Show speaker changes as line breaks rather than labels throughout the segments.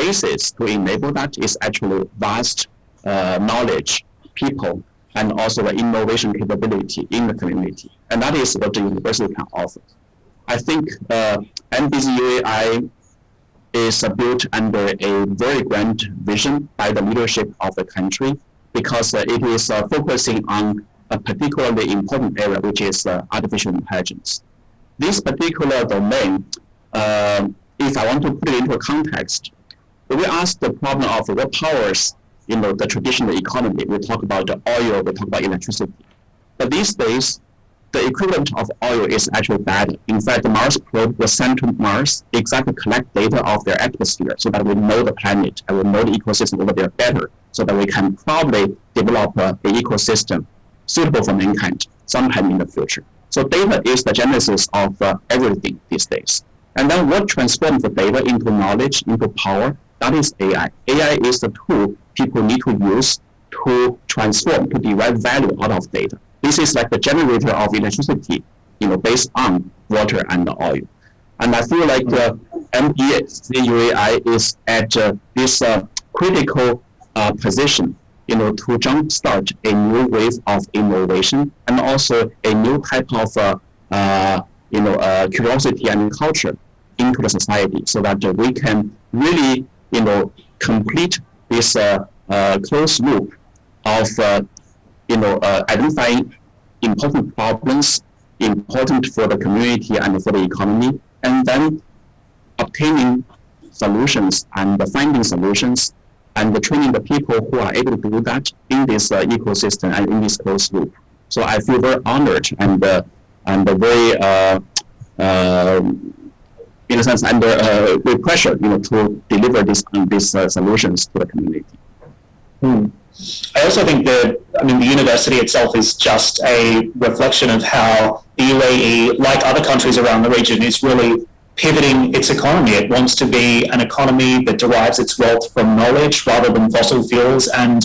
basis to enable that is actually vast knowledge, people, and also the innovation capability in the community. And that is what the university can offer. I think NBZUAI is built under a very grand vision by the leadership of the country, because it is focusing on a particularly important area, which is artificial intelligence. This particular domain, if I want to put it into a context, we ask the problem of what powers the traditional economy. We talk about the oil, we talk about electricity. But these days, the equivalent of oil is actually data. In fact, the Mars probe was sent to Mars exactly collect data of their atmosphere so that we know the planet and we know the ecosystem over there better, so that we can probably develop an ecosystem suitable for mankind sometime in the future. So data is the genesis of everything these days. And then what transforms the data into knowledge, into power, that is AI. AI is the tool people need to use to transform, to derive value out of data. This is like the generator of electricity, based on water and oil. And I feel like NBZUAI is at this critical position, to jumpstart a new wave of innovation and also a new type of, curiosity and culture into the society, so that we can really, complete this closed loop of, identifying important problems, important for the community and for the economy, and then obtaining solutions and finding solutions and training the people who are able to do that in this ecosystem and in this closed loop. So I feel very honored and very, in a sense, under great pressure, to deliver these solutions to the community.
I also think that, the university itself is just a reflection of how the UAE, like other countries around the region, is really pivoting its economy. It wants to be an economy that derives its wealth from knowledge rather than fossil fuels. And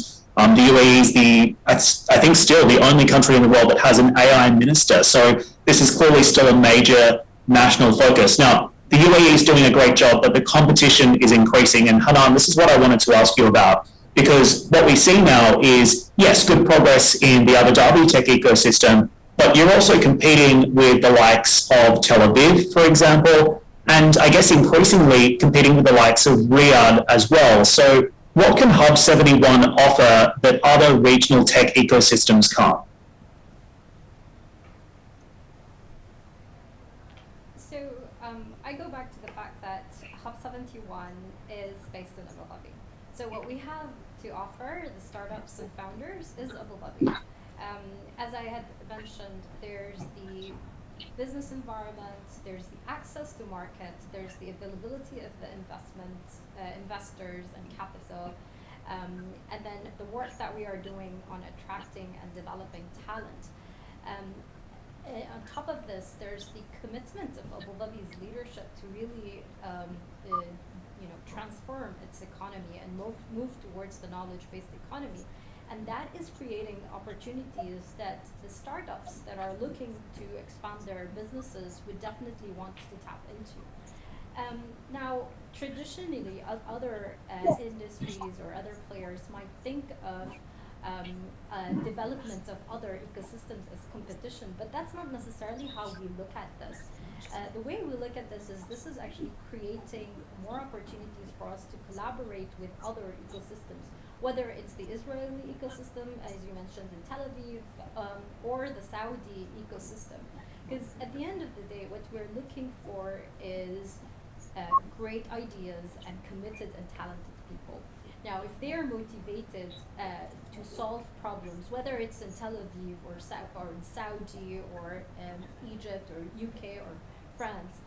the UAE is I think still the only country in the world that has an AI minister. So this is clearly still a major national focus. Now, the UAE is doing a great job, but the competition is increasing. And Hanan, this is what I wanted to ask you about. Because what we see now is, yes, good progress in the Abu Dhabi tech ecosystem, but you're also competing with the likes of Tel Aviv, for example, and I guess increasingly competing with the likes of Riyadh as well. So what can Hub 71 offer that other regional tech ecosystems can't?
So I go back to the fact that Hub 71 is based in Abu Dhabi. So what we have to offer the startups and founders is Abu Dhabi. As I had mentioned, there's the business environment, there's the access to market, there's the availability of the investors and capital, and then the work that we are doing on attracting and developing talent. On top of this, there's the commitment of Abu Dhabi's leadership to really transform its economy and move towards the knowledge-based economy. And that is creating opportunities that the startups that are looking to expand their businesses would definitely want to tap into. Now, traditionally, other industries or other players might think of development of other ecosystems as competition, but that's not necessarily how we look at this. The way we look at this is actually creating more opportunities for us to collaborate with other ecosystems, whether it's the Israeli ecosystem, as you mentioned, in Tel Aviv, or the Saudi ecosystem. Because at the end of the day, what we're looking for is great ideas and committed and talented people. Now, if they are motivated to solve problems, whether it's in Tel Aviv or in Saudi or Egypt or UK or France,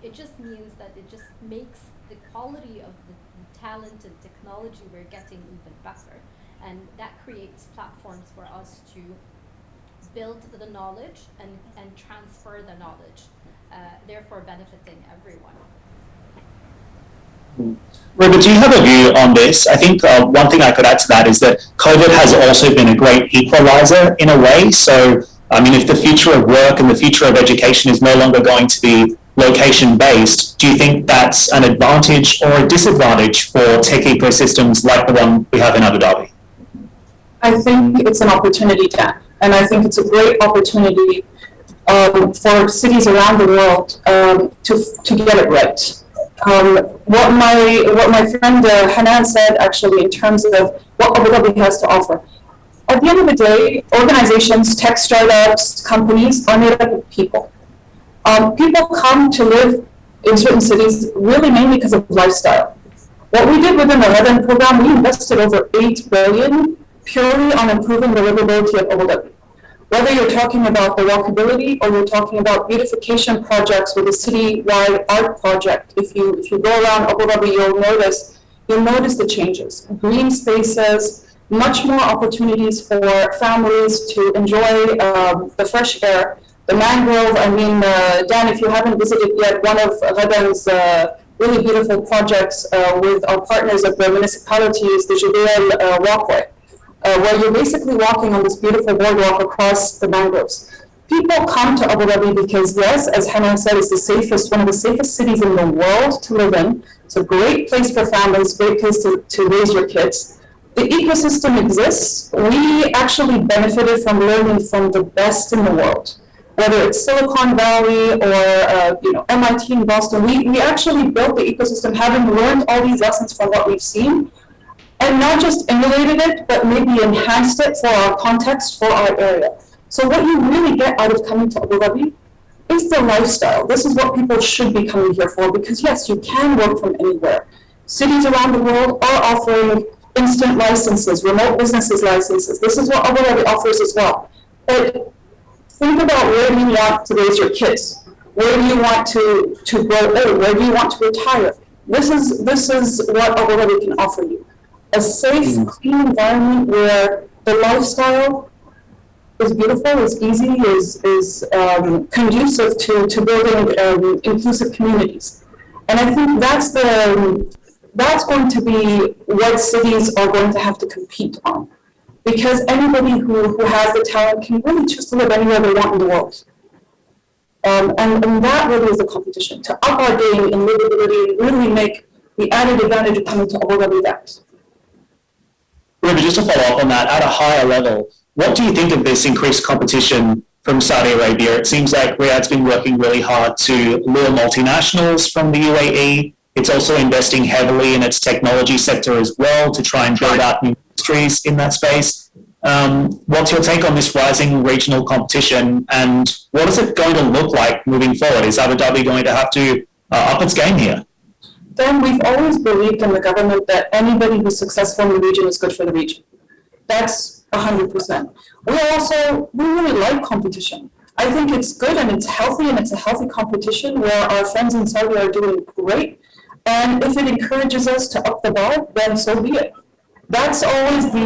it just means that it just makes the quality of the talent and technology we're getting even better. And that creates platforms for us to build the knowledge and transfer the knowledge, therefore benefiting everyone.
Rupert, do you have a view on this? I think one thing I could add to that is that COVID has also been a great equalizer in a way. So, if the future of work and the future of education is no longer going to be location-based, do you think that's an advantage or a disadvantage for tech ecosystems like the one we have in Abu Dhabi?
I think it's an opportunity, Dan, and I think it's a great opportunity for cities around the world to get it right. What my friend Hanan said, actually, in terms of what Abu Dhabi has to offer. At the end of the day, organizations, tech startups, companies are made up of people. People come to live in certain cities really mainly because of lifestyle. What we did within the Ramadan program, we invested over 8 billion purely on improving the livability of Abu Dhabi. Whether you're talking about the walkability or you're talking about beautification projects with a city-wide art project, if you go around Abu Dhabi, you'll notice the changes. Green spaces, much more opportunities for families to enjoy the fresh air. The mangrove, I mean, Dan, if you haven't visited yet, one of Ramadan's really beautiful projects with our partners at the municipality is the Judea walkway, where you're basically walking on this beautiful boardwalk across the mangroves. People come to Abu Dhabi because, yes, as Hanan said, it's one of the safest cities in the world to live in. It's a great place for families, great place to raise your kids. The ecosystem exists. We actually benefited from learning from the best in the world. Whether it's Silicon Valley or MIT in Boston, we actually built the ecosystem having learned all these lessons from what we've seen, and not just emulated it, but maybe enhanced it for our context, for our area. So what you really get out of coming to Abu Dhabi is the lifestyle. This is what people should be coming here for, because yes, you can work from anywhere. Cities around the world are offering instant licenses, remote businesses licenses. This is what Abu Dhabi offers as well. But think about, where do you want to raise your kids? Where do you want to grow old? Where do you want to retire? This is what Abu Dhabi can offer you. A safe, clean environment where the lifestyle is beautiful, is easy, is conducive to building inclusive communities. And I think that's going to be what cities are going to have to compete on. Because anybody who has the talent can really choose to live anywhere they want in the world. And that really is the competition, to up our game in livability and really make the added advantage of coming to Abu Dhabi that.
Ruby, just to follow up on that, at a higher level, what do you think of this increased competition from Saudi Arabia? It seems like Riyadh's been working really hard to lure multinationals from the UAE. It's also investing heavily in its technology sector as well to try and build out new industries in that space. What's your take on this rising regional competition, and what is it going to look like moving forward? Is Abu Dhabi going to have to up its game here?
Then we've always believed in the government that anybody who's successful in the region is good for the region. That's 100%. We really like competition. I think it's good and it's healthy, and it's a healthy competition where our friends in Saudi are doing great. And if it encourages us to up the bar, then so be it. That's always the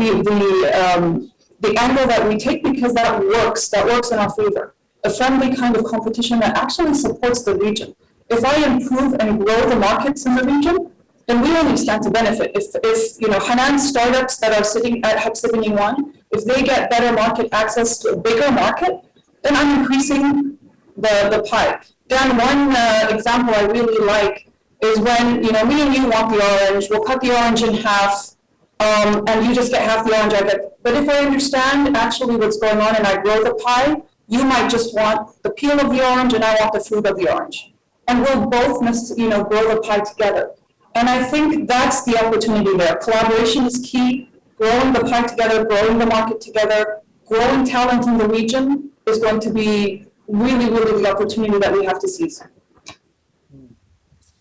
angle that we take, because that works in our favor. A friendly kind of competition that actually supports the region. If I improve and grow the markets in the region, then we only stand to benefit. If Hanan's startups that are sitting at Hub 71, if they get better market access to a bigger market, then I'm increasing the pie. Dan, one example I really like is when me and you want the orange, we'll cut the orange in half, and you just get half the orange I get. But if I understand actually what's going on and I grow the pie, you might just want the peel of the orange and I want the fruit of the orange. And we'll both grow the pie together. And I think that's the opportunity there. Collaboration is key. Growing the pie together, growing the market together, growing talent in the region is going to be really, really the opportunity that we have to seize.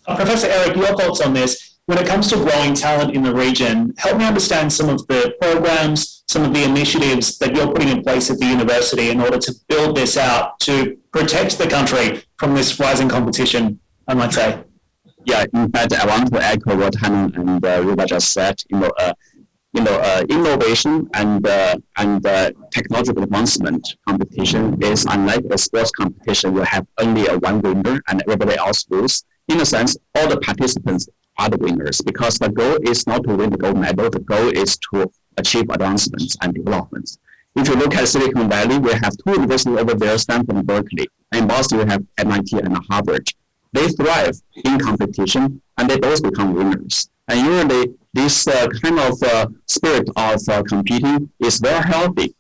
Professor Eric, your thoughts on this. When it comes to growing talent in the region, help me understand some of the programs, some of the initiatives that you're putting in place at the university in order to build this out, to protect the country from this rising competition, I might say.
Yeah, in fact, I want to echo what Hanan and Ruba just said. Innovation and technological advancement competition is unlike a sports competition. You have only one winner and everybody else lose. In a sense, all the participants are the winners, because the goal is not to win the gold medal. The goal is to achieve advancements and developments. If you look at Silicon Valley, we have two universities over there, Stanford and Berkeley. In Boston, we have MIT and Harvard. they thrive in competition and they both become winners. And usually this kind of spirit of competing is very healthy,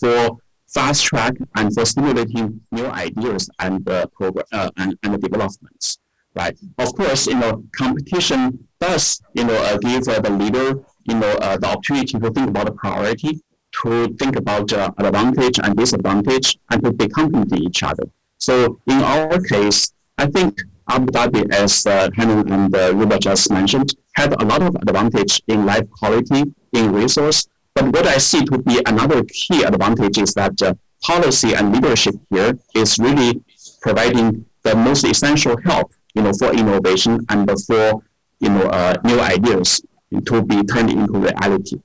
for fast track and for stimulating new ideas and and developments. Right. Of course, competition does, give the leader, the opportunity to think about the priority, to think about advantage and disadvantage, and to be complement each other. So in our case, I think Abu Dhabi, as Hannah and Ruba just mentioned, had a lot of advantage in life quality, in resource. But what I see to be another key advantage is that policy and leadership here is really providing the most essential help, for innovation and for, new ideas to be turned into reality.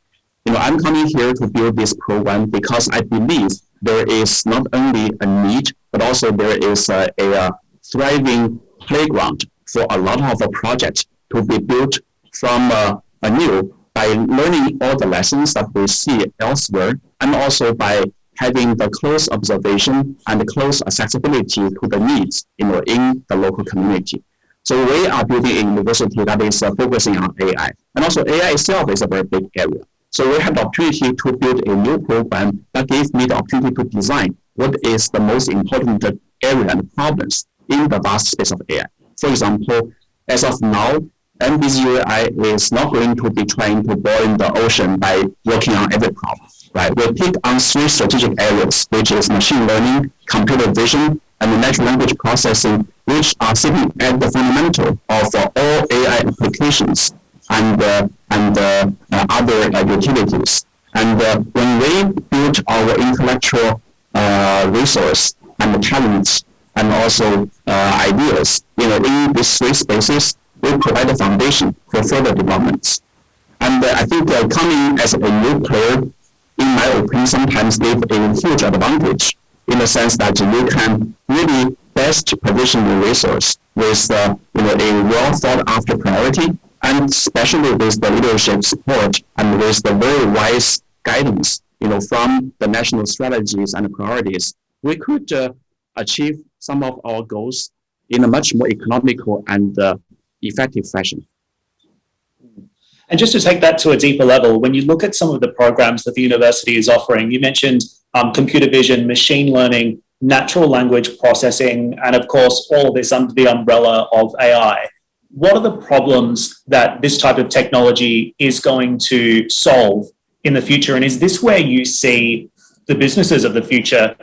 I'm coming here to build this program because I believe there is not only a need, but also there is a thriving playground for a lot of projects to be built from anew by learning all the lessons that we see elsewhere, and also by having the close observation and close accessibility to the needs, in the local community. So we are building a university that is focusing on AI. And also AI itself is a very big area. So we have the opportunity to build a new program that gives me the opportunity to design what is the most important area and problems in the vast space of AI. For example, as of now, MBZUI is not going to be trying to boil the ocean by working on every problem. Right? We'll pick on 3 strategic areas, which is machine learning, computer vision, and natural language processing, which are sitting at the fundamental of all AI applications and other utilities. And when we build our intellectual resource and talents and also ideas, in these 3 spaces, we provide a foundation for further developments. And I think coming as a new player, in my opinion, sometimes give a huge advantage in the sense that you can really best position your resource with a well thought after priority, and especially with the leadership support and with the very wise guidance, from the national strategies and priorities, we could achieve some of our goals in a much more economical and effective fashion.
And just to take that to a deeper level, when you look at some of the programs that the university is offering, you mentioned computer vision, machine learning, natural language processing, and of course, all of this under the umbrella of AI. What are the problems that this type of technology is going to solve in the future? And is this where you see the businesses of the future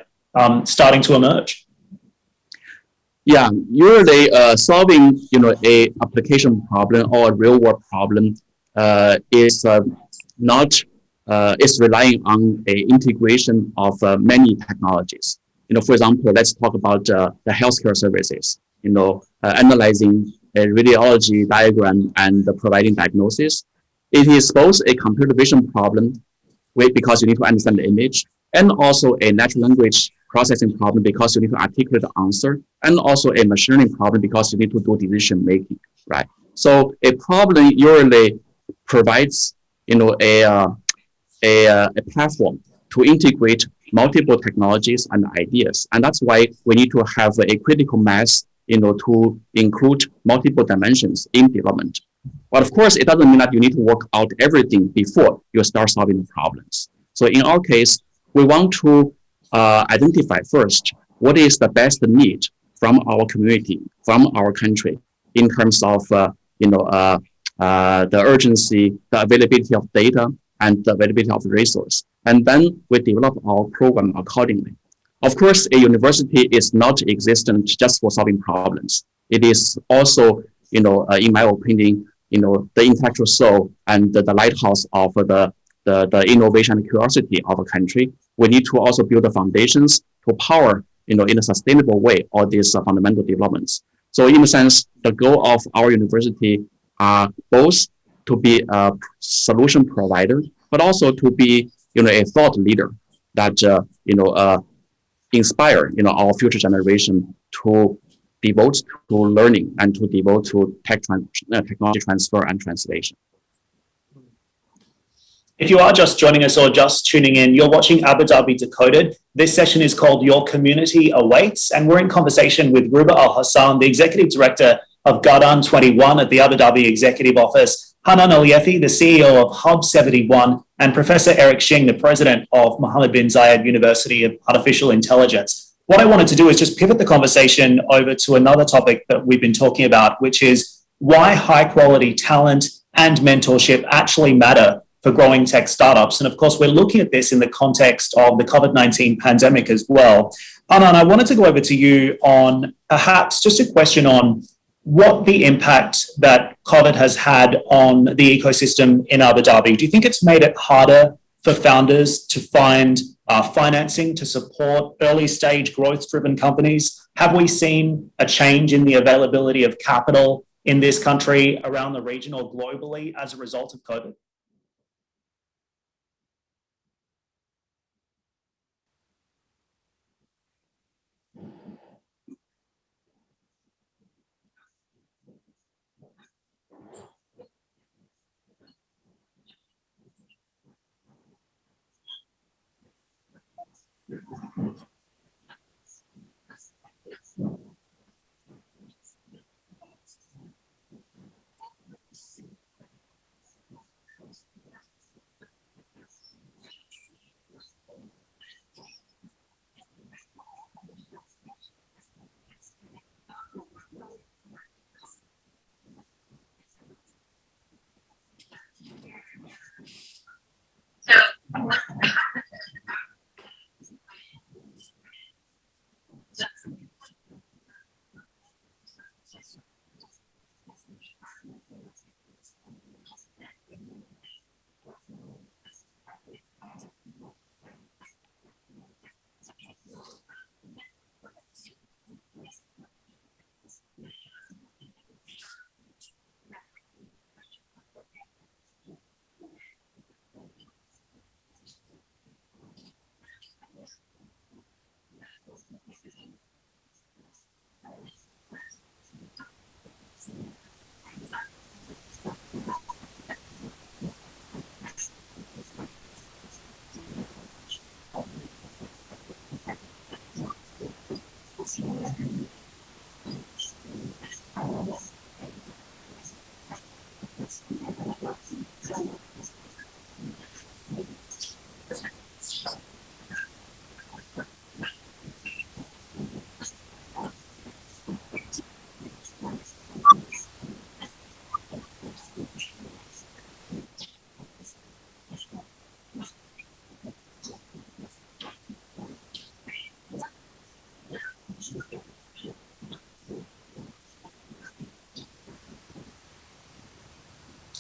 starting to emerge?
Yeah, usually solving, a application problem or a real world problem is relying on a integration of many technologies. For example, let's talk about the healthcare services. Analyzing a radiology diagram and providing diagnosis. It is both a computer vision problem, because you need to understand the image, and also a natural language processing problem because you need to articulate the answer, and also a machine learning problem because you need to do decision making, right? So a problem usually provides, a platform to integrate multiple technologies and ideas, and that's why we need to have a critical mass, to include multiple dimensions in development. But of course, it doesn't mean that you need to work out everything before you start solving the problems. So in our case, we want to identify first what is the best need from our community, from our country, in terms of the urgency, the availability of data, and the availability of resource. And then we develop our program accordingly. Of course, a university is not existent just for solving problems. It is also, in my opinion, the intellectual soul and the lighthouse of the innovation and curiosity of a country. We need to also build the foundations to power, in a sustainable way, all these fundamental developments. So in a sense, the goal of our university are both to be a solution provider, but also to be, a thought leader that, inspire, our future generation to devote to learning and to devote to technology transfer and translation.
If you are just joining us or just tuning in, you're watching Abu Dhabi Decoded. This session is called Your Community Awaits, and we're in conversation with Ruba Al-Hassan, the Executive Director of Gardan 21 at the Abu Dhabi Executive Office, Hanan Al-Yafi, the CEO of Hub 71, and Professor Eric Xing, the President of Mohammed bin Zayed University of Artificial Intelligence. What I wanted to do is just pivot the conversation over to another topic that we've been talking about, which is why high-quality talent and mentorship actually matter for growing tech startups. And of course, we're looking at this in the context of the COVID-19 pandemic as well. Hanan, I wanted to go over to you on perhaps just a question on what the impact that COVID has had on the ecosystem in Abu Dhabi. Do you think it's made it harder for founders to find financing to support early stage growth driven companies? Have we seen a change in the availability of capital in this country, around the region or globally as a result of COVID?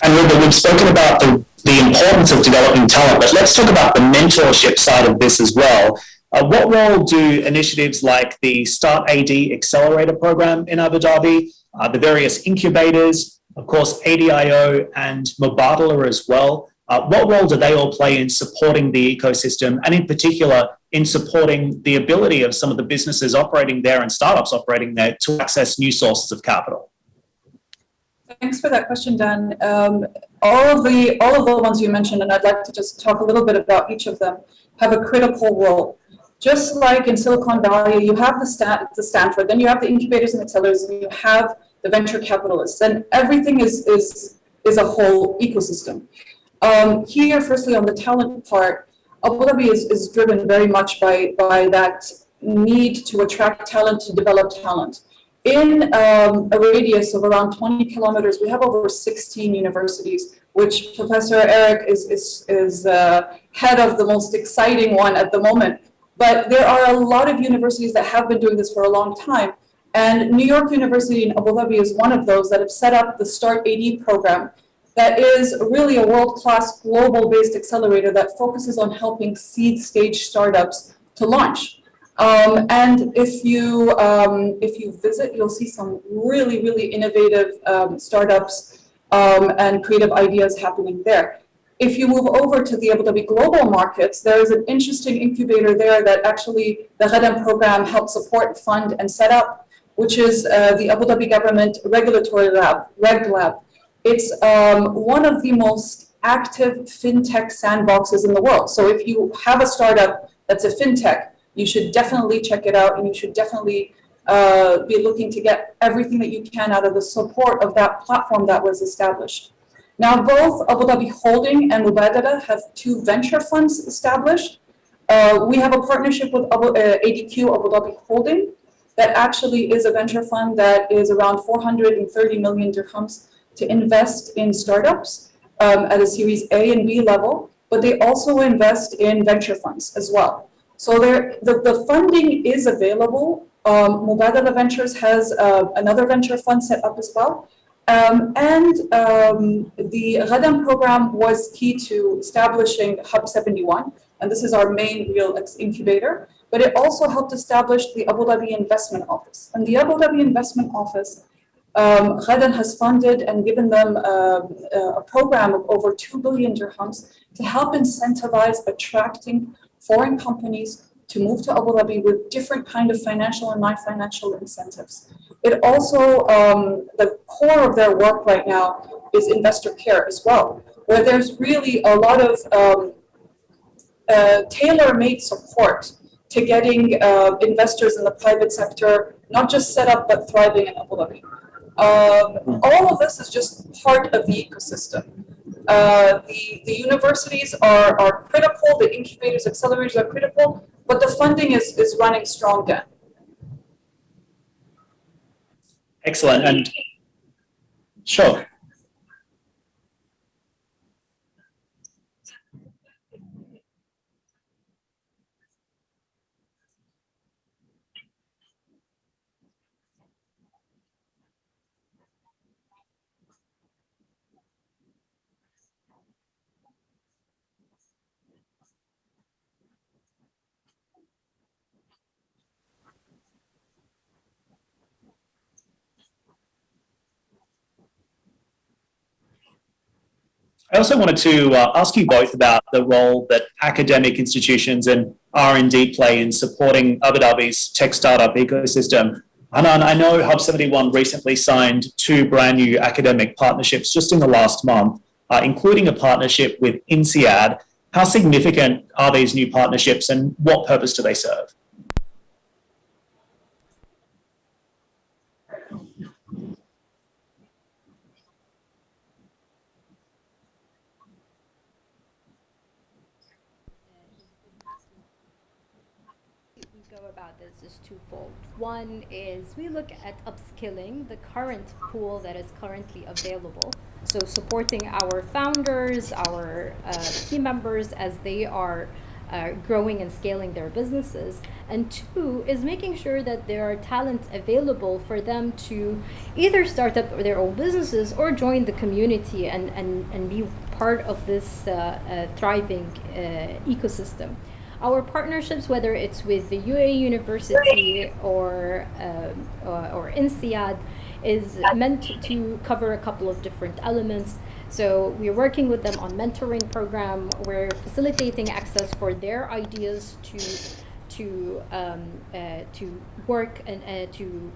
And Ruba, we've spoken about the importance of developing talent, but let's talk about the mentorship side of this as well. What role do initiatives like the Start AD Accelerator program in Abu Dhabi, the various incubators, of course, ADIO and Mubadala as well, what role do they all play in supporting the ecosystem and in particular in supporting the ability of some of the businesses operating there and startups operating there to access new sources of capital?
Thanks for that question, Dan. All of the ones you mentioned, and I'd like to just talk a little bit about each of them, have a critical role. Just like in Silicon Valley, you have the Stanford, then you have the incubators and accelerators, and you have the venture capitalists, and everything is a whole ecosystem. Here, firstly, on the talent part, Abu Dhabi is driven very much by that need to attract talent, to develop talent. In a radius of around 20 kilometers, we have over 16 universities, which Professor Eric is head of the most exciting one at the moment. But there are a lot of universities that have been doing this for a long time. And New York University in Abu Dhabi is one of those that have set up the Start AD program. That is really a world-class global-based accelerator that focuses on helping seed stage startups to launch. And if you visit, you'll see some really innovative startups and creative ideas happening there. If you move over to the Abu Dhabi global markets, there is an interesting incubator there that actually the Gardan program helped support, fund, and set up, which is the Abu Dhabi government regulatory lab, Reg Lab. It's one of the most active fintech sandboxes in the world. So if you have a startup that's a fintech, you should definitely check it out, and you should definitely be looking to get everything that you can out of the support of that platform that was established. Now, both Abu Dhabi Holding and Mubadala have 2 venture funds established. We have a partnership with ADQ, Abu Dhabi Holding, that actually is a venture fund that is around 430 million dirhams to invest in startups at a Series A and B level, but they also invest in venture funds as well. So the funding is available. Mubadala Ventures has another venture fund set up as well. The Ghadan program was key to establishing Hub 71, and this is our main real incubator, but it also helped establish the Abu Dhabi Investment Office. And the Abu Dhabi Investment Office, Ghadan has funded and given them a program of over 2 billion dirhams to help incentivize attracting foreign companies to move to Abu Dhabi with different kind of financial and non-financial incentives. It also, the core of their work right now is investor care as well, where there's really a lot of tailor-made support to getting investors in the private sector, not just set up, but thriving in Abu Dhabi. All of this is just part of the ecosystem. The universities are critical, the incubators, accelerators are critical, but the funding is running strong again.
Excellent. And sure. I also wanted to ask you both about the role that academic institutions and R&D play in supporting Abu Dhabi's tech startup ecosystem. Hanan, I know Hub 71 recently signed 2 brand new academic partnerships just in the last month, including a partnership with INSEAD. How significant are these new partnerships and what purpose do they serve?
Is twofold. One is we look at upskilling the current pool that is currently available. So supporting our founders, our team members as they are growing and scaling their businesses. And 2 is making sure that there are talents available for them to either start up their own businesses or join the community and be part of this thriving ecosystem. Our partnerships, whether it's with the UAE University or INSEAD, is meant to cover a couple of different elements. So we're working with them on mentoring program. We're facilitating access for their ideas to work and to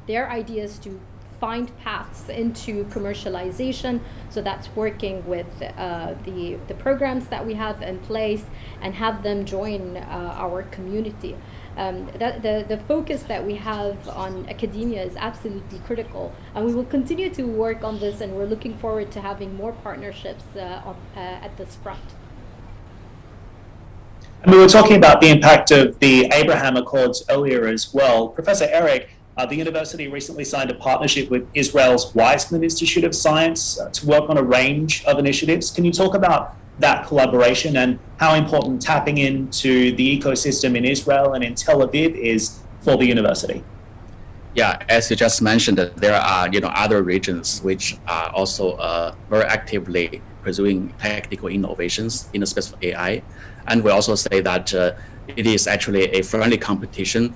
their ideas to find paths into commercialization. So that's working with the programs that we have in place and have them join our community. The focus that we have on academia is absolutely critical, and we will continue to work on this, and we're looking forward to having more partnerships at this front.
And we were talking about the impact of the Abraham Accords earlier as well. Professor Eric, the university recently signed a partnership with Israel's Weizmann Institute of Science to work on a range of initiatives. Can you talk about that collaboration and how important tapping into the ecosystem in Israel and in Tel Aviv is for the university?
Yeah, as you just mentioned, there are other regions which are also very actively pursuing technical innovations in the space of AI, and we also say that it is actually a friendly competition,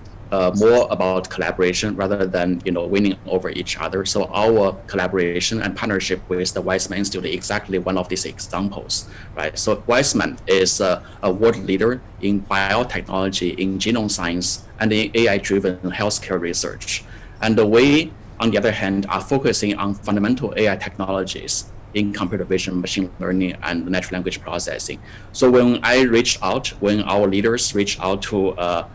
more about collaboration rather than winning over each other. So our collaboration and partnership with the Weizmann Institute is exactly one of these examples, right? So Weizmann is a world leader in biotechnology, in genome science, and in AI-driven healthcare research. And we, on the other hand, are focusing on fundamental AI technologies in computer vision, machine learning, and natural language processing. So when our leaders reach out to the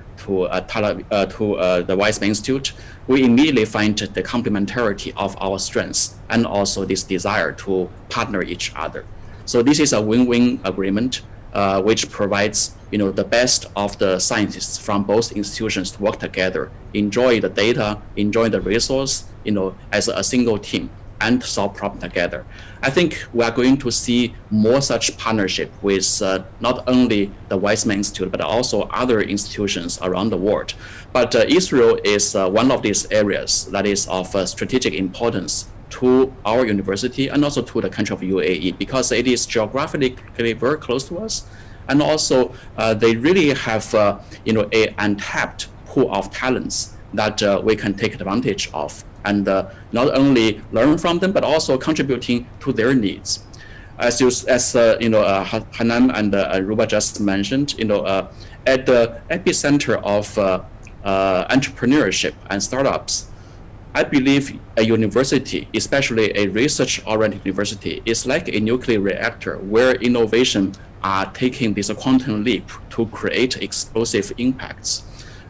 Weizmann Institute, we immediately find the complementarity of our strengths and also this desire to partner each other. So this is a win-win agreement, which provides the best of the scientists from both institutions to work together, enjoy the data, enjoy the resource, as a single team, and solve problems together. I think we are going to see more such partnership with not only the Weizmann Institute, but also other institutions around the world. But Israel is one of these areas that is of strategic importance to our university and also to the country of UAE, because it is geographically very close to us, and also they really have a untapped pool of talents that we can take advantage of, and not only learn from them, but also contributing to their needs. As Hanan and Ruba just mentioned, at the epicenter of entrepreneurship and startups, I believe a university, especially a research-oriented university, is like a nuclear reactor where innovation are taking this quantum leap to create explosive impacts.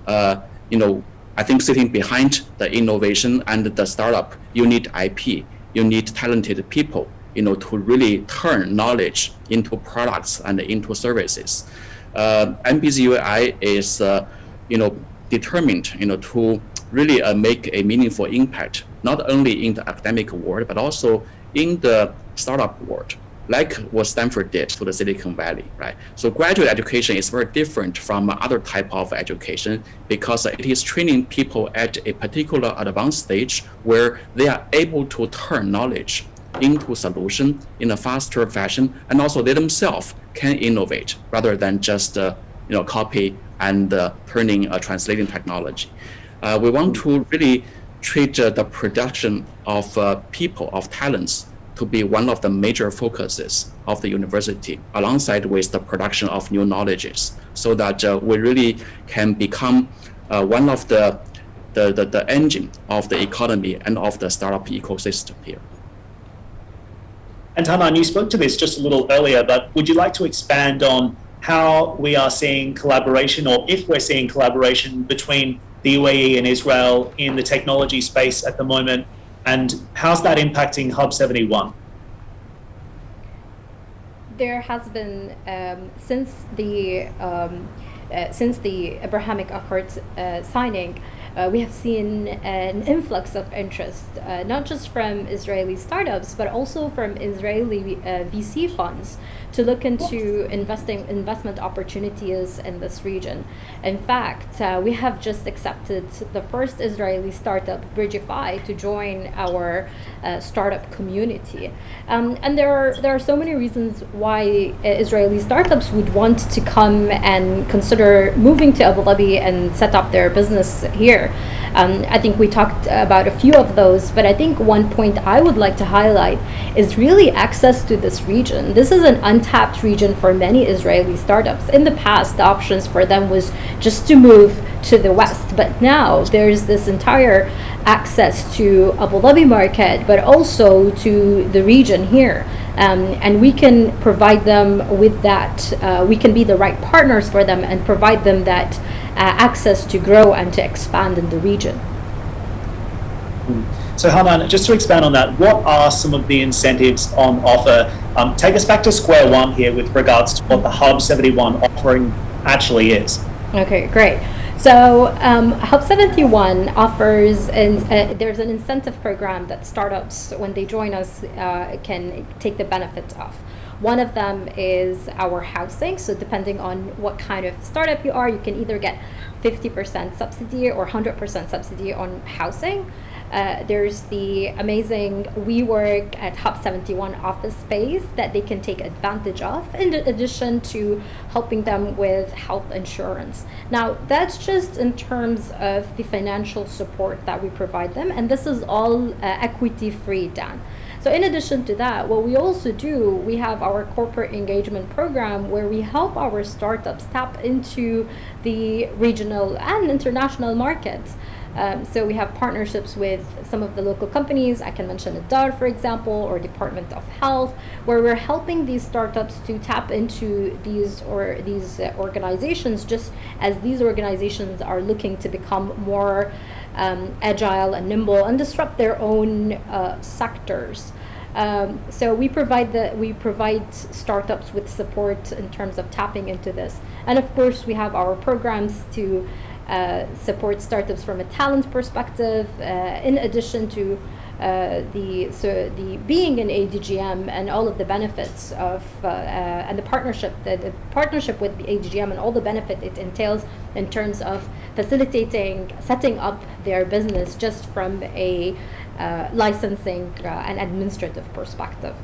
I think sitting behind the innovation and the startup, you need IP, you need talented people, to really turn knowledge into products and into services. MBZUI is, determined, to really make a meaningful impact, not only in the academic world, but also in the startup world, like what Stanford did to the Silicon Valley, right? So graduate education is very different from other type of education because it is training people at a particular advanced stage where they are able to turn knowledge into solution in a faster fashion, and also they themselves can innovate rather than just copy and translating technology. We want to really treat the production of people, of talents, to be one of the major focuses of the university, alongside with the production of new knowledges, so that we really can become one of the engine of the economy and of the startup ecosystem here.
And Hanan, you spoke to this just a little earlier, but would you like to expand on how we are seeing collaboration, or if we're seeing collaboration between the UAE and Israel in the technology space at the moment, and how's that impacting Hub 71?
There has been, since the Abrahamic Accords signing, we have seen an influx of interest, not just from Israeli startups, but also from Israeli VC funds to look into investment opportunities in this region. In fact, we have just accepted the first Israeli startup, Bridgify, to join our startup community. And there are so many reasons why Israeli startups would want to come and consider moving to Abu Dhabi and set up their business here. I think we talked about a few of those, but I think one point I would like to highlight is really access to this region. This is an untapped region for many Israeli startups. In the past, the options for them was just to move to the west, but now there's this entire access to Abu Dhabi market, but also to the region here. And we can provide them with that. We can be the right partners for them and provide them that access to grow and to expand in the region.
So Hanan, just to expand on that, what are some of the incentives on offer? Take us back to square one here with regards to what the Hub 71 offering actually is.
Okay, great. So Hub 71 offers, there's an incentive program that startups, when they join us, can take the benefits of. One of them is our housing. So depending on what kind of startup you are, you can either get 50% subsidy or 100% subsidy on housing. There's the amazing WeWork at Hub 71 office space that they can take advantage of, in addition to helping them with health insurance. Now, that's just in terms of the financial support that we provide them, and this is all equity-free, Dan. So in addition to that, what we also do, we have our corporate engagement program where we help our startups tap into the regional and international markets. So we have partnerships with some of the local companies. I can mention the Dar, for example, or Department of Health, where we're helping these startups to tap into these organizations, just as these organizations are looking to become more agile and nimble and disrupt their own sectors. So we provide startups with support in terms of tapping into this, and of course we have our programs to support startups from a talent perspective, in addition to the being an ADGM and all of the benefits of and the partnership with the ADGM and all the benefit it entails in terms of facilitating setting up their business just from a licensing and administrative perspective.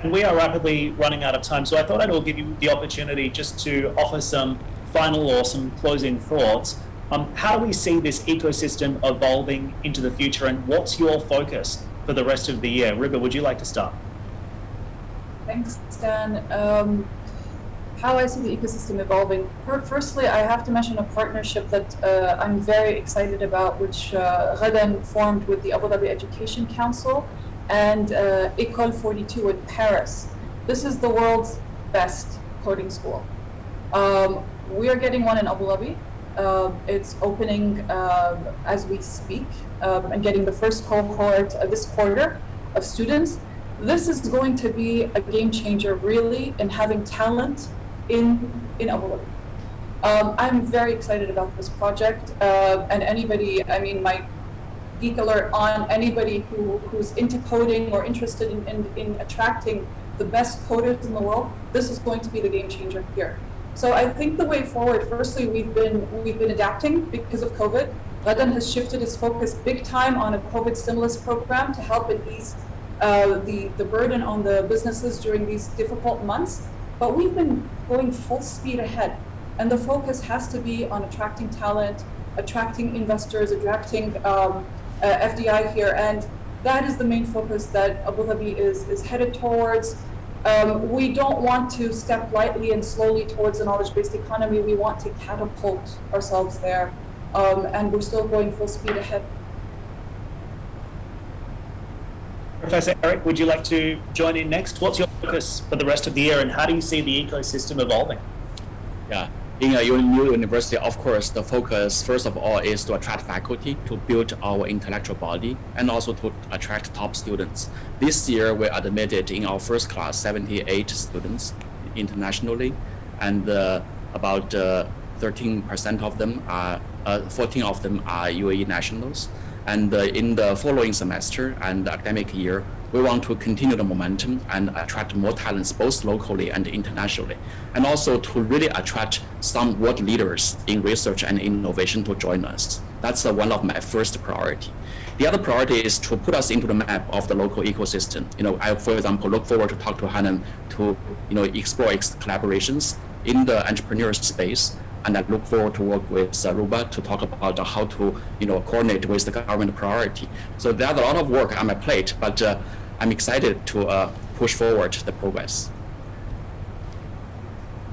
And we are rapidly running out of time, so I thought I'd give you the opportunity just to offer some final or some closing thoughts. How do we see this ecosystem evolving into the future, and what's your focus for the rest of the year? Riba, would you like to start?
Thanks, Dan. How I see the ecosystem evolving. Firstly, I have to mention a partnership that I'm very excited about, which Ghadan formed with the Abu Dhabi Education Council and École 42 in Paris. This is the world's best coding school. We are getting one in Abu Dhabi. It's opening as we speak and getting the first cohort this quarter of students. This is going to be a game changer, really, in having talent in Abu Dhabi. I'm very excited about this project, and anybody, I mean, my geek alert on anybody who's into coding or interested in attracting the best coders in the world, this is going to be the game changer here. So I think the way forward, firstly, we've been adapting because of COVID. Ghadan has shifted his focus big time on a COVID stimulus program to help and ease the burden on the businesses during these difficult months. But we've been going full speed ahead, and the focus has to be on attracting talent, attracting investors, attracting FDI here, and that is the main focus that Abu Dhabi is headed towards. We don't want to step lightly and slowly towards a knowledge-based economy. We want to catapult ourselves there, and we're still going full speed ahead.
Professor Eric, would you like to join in next? What's your focus for the rest of the year, and how do you see the ecosystem evolving?
Yeah, in a new university, of course, the focus, first of all, is to attract faculty, to build our intellectual body, and also to attract top students. This year, we admitted in our first class 78 students internationally, and about 13% of them are, 14 of them are UAE nationals. And in the following semester and academic year, we want to continue the momentum and attract more talents, both locally and internationally, and also to really attract some world leaders in research and innovation to join us. That's one of my first priority. The other priority is to put us into the map of the local ecosystem. I, for example, look forward to talk to Hanan to, explore collaborations in the entrepreneurial space. And I look forward to work with Ruba to talk about how to, coordinate with the government priority. So there's a lot of work on my plate, but I'm excited to push forward the progress.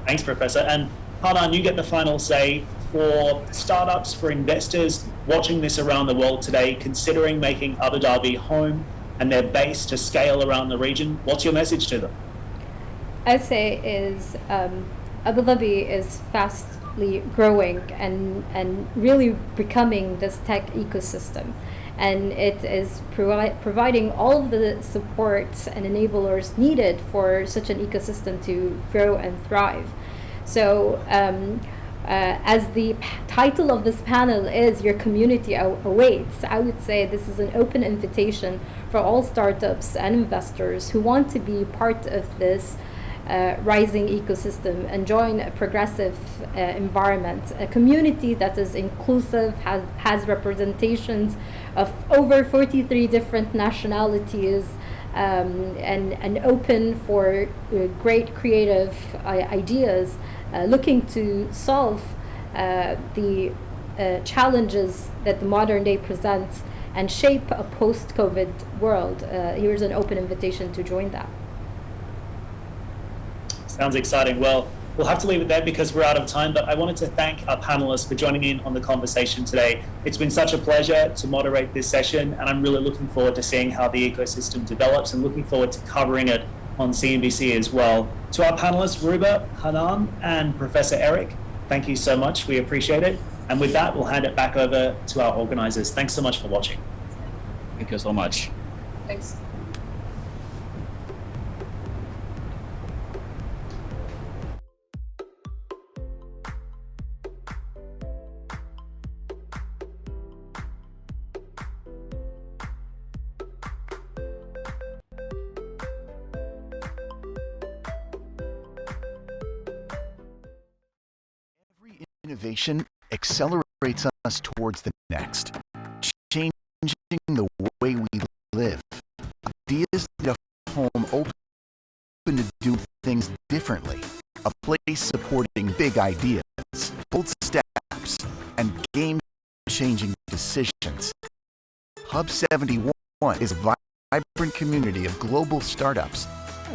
Thanks, Professor. And Hanan, you get the final say. For startups, for investors watching this around the world today, considering making Abu Dhabi home and their base to scale around the region, what's your message to them?
I'd say is Abu Dhabi is fastly growing and really becoming this tech ecosystem, and it is providing all of the supports and enablers needed for such an ecosystem to grow and thrive. So as the title of this panel is Your Community Awaits, I would say this is an open invitation for all startups and investors who want to be part of this rising ecosystem and join a progressive environment, a community that is inclusive, has representations of over 43 different nationalities, and open for great creative ideas, looking to solve the challenges that the modern day presents and shape a post-COVID world. Here's an open invitation to join that.
Sounds exciting. Well, we'll have to leave it there because we're out of time, but I wanted to thank our panelists for joining in on the conversation today. It's been such a pleasure to moderate this session, and I'm really looking forward to seeing how the ecosystem develops and looking forward to covering it on CNBC as well. To our panelists, Ruba, Hanan, and Professor Eric, thank you so much. We appreciate it. And with that, we'll hand it back over to our organizers. Thanks so much for watching.
Thank you so much.
Thanks.
Innovation accelerates us towards the next, changing the way we live. Ideas need a home open to do things differently, a place supporting big ideas, bold steps, and game-changing decisions. Hub 71 is a vibrant community of global startups.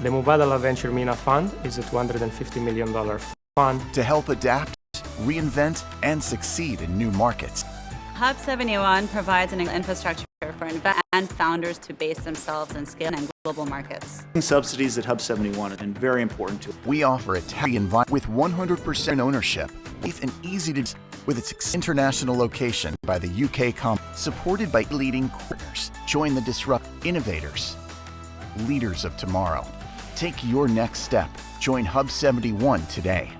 The Mubadala Venture Mina Fund is a $250 million fund
to help adapt, reinvent, and succeed in new markets.
Hub 71 provides an infrastructure for investors and founders to base themselves and scale in global markets.
Subsidies at Hub 71 have been very important to us.
We offer a tax environment with 100% ownership, safe and easy to with its international location by the UK supported by leading partners. Join the disrupt innovators, leaders of tomorrow. Take your next step. Join Hub 71 today.